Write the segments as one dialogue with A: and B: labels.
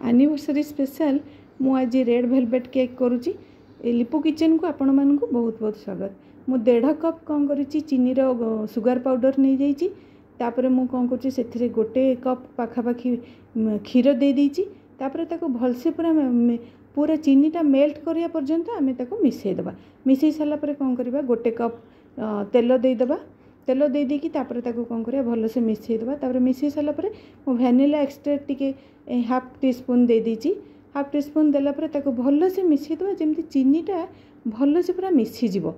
A: Anniversary special मु आज red velvet cake करुच्ची लिपु किचन को आपण मानक बहुत बहुत स्वागत। मु 1.5 कप कौन कर चीनीर सुगर पाउडर नहीं जाइए तापर मु कौन कर गोटे कप पाखापाखि क्षीर दे देइछि तापर ताको भलसे पूरा पूरा चीनीटा मेल्ट करिया पर्यंत आमे ताको मिसई दबा। मिसई साला पर कौन करबा गोटे कप तेल दे दबा। तेल दे देकी तापर ताको कौन करिया भलसे मिसई दबा। तापर मिसई साला पर मु वैनिला एक्सट्रैक्ट टिके हाफ टी स्पून दे दीची। हाफ टी स्पून देला पर ताको भलसे मिसई दबा जेमती चीनीटा भलसे पूरा मिसी जीवो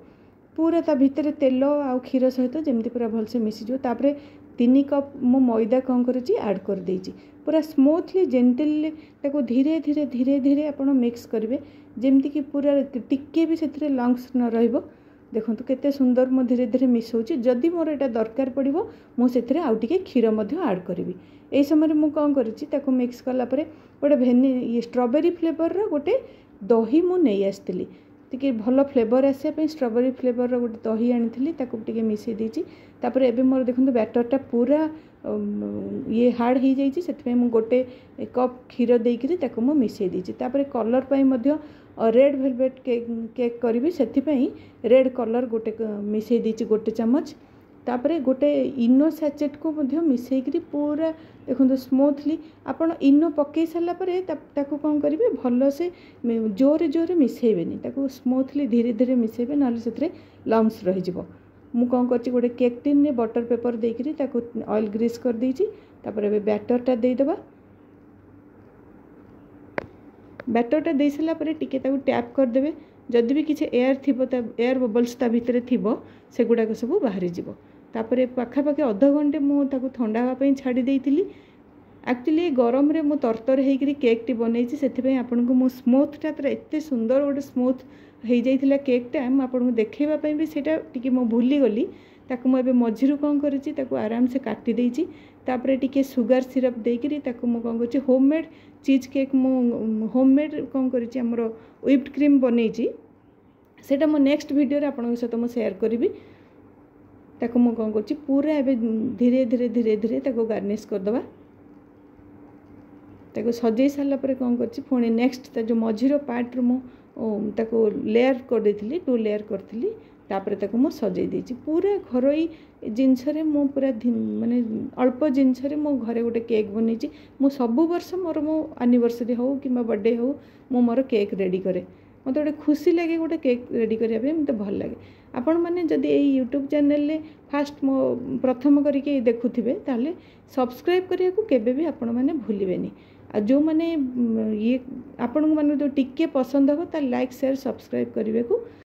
A: पूरा ता भितर तेल आउ क्षीर सहित जमती पूरा भलसे मिसी जीवो। तापर 3 कप मु मैदा कौन करिछि ऐड कर देइछि पूरा स्मूथली जेंटली ताको धीरे धीरे धीरे धीरे आपण मिक्स करिवे जेमती कि पूरा टिके भी सेथिरे लंग्स न रहइबो। देखंतु केते सुंदर मो धीरे धीरे मिसौछि। जदि मोर एटा दरकार पड़िबो मु सेथिरे आउ टिके क्षीर मध्ये ऐड करिवि। एई समय मु कौन करिछि ताको मिक्स करला परे गोटे स्ट्रॉबेरी फ्लेवर रो गोटे दही मु नै आस्तिली टिके भल फ्लेवर आसे पे स्ट्रॉबेरी फ्लेवर रो गोटे दही आनिथिली ताको टिके मिसई देछि। तापर एबे मोर देखंतु बैटरटा पूरा ये हार्ड हो जाइए से मु गोटे कप क्षीर देकरी ताको मु मिसई देछि। तापर कलर पाई मध्य रेड वेलवेट केक करी से रेड कलर गोटे मिसई देछि गोटे चम्मच। तापर गोटे इनो सैचेट को मध्य मिसईकरी पूरा देखो स्मूथली आपण इनो पकई सारा ताको कौन करेंगे भल से जोरे जोरे मिसईबेनी ताको स्मूथली धीरे धीरे मिसईबे ना से लम्स रही। मु कौन कर गोटे केक टिन में बटर पेपर देकरी ताको ऑयल ग्रीस कर देछि। तापर एबे बैटरटा दे दबा। बैटरटा दे सारा पर टिके ताको टैप कर देबे। जदि भी किसी एयर थिबो ता एयर बबल्स ता भितरे थिबो से गुडा सब बाहरी जिवो। तापर पाखापाखि अध घंटे मु ताको ठंडा हवा पई छाड़ी देइतिली। एक्चुअली गरम रे मु तरतर हेकरी केक टी बनैछि सेथिपई आपनको मु स्मूथटा पूरा एते सुंदर गोटे स्मूथ हो जाइथिला केकटा मु आपनको देखैबा पई भी सेटा टिके मु भूली गली ताको मु एबे मझिरु कौन करिछि ताको आराम से काटी देइछि। तापर टिके सुगर सिरप देकरी ताको मु कौन करिछि होममेड चीज केक मु होममेड कौन करिछि हमरो व्हिप्ड क्रीम बनैछि सेटा मु नेक्स्ट वीडियो रे आपनको सहित मु शेयर करिवि। ताको मु कौन करिछि पूरा एबे धीरे धीरे धीरे धीरे ताको गार्निश कर दबा। ताको सजै सारा पर कौन करिछि पुणी नेक्स्ट ता जो मझिरो पार्ट रो मु ताको लेयर कर देथिली 2 लेयर करथिली। तापर ताको मु सजै देछि पूरा घरोई जिनस रे मु पूरा माने अल्प जिनस रे मु घरे गोटे केक बनैछि। मु सब वर्ष मोर मो एनिवर्सरी हो कि बर्थडे हो मु मोर केक रेडी करे। मते गोटे खुशी लगे गोटे केक रेडी करिया पे मते भल लगे। आपण माने जदि एई यूट्यूब चैनल ले फास्ट मो प्रथम करिके देखुथिबे ताले सब्सक्राइब करिया को केबे भी आपण माने भूलिबेनी। आ जो माने ये आपण माने जो टिके पसंद हो ता लाइक शेयर सब्सक्राइब करिवे को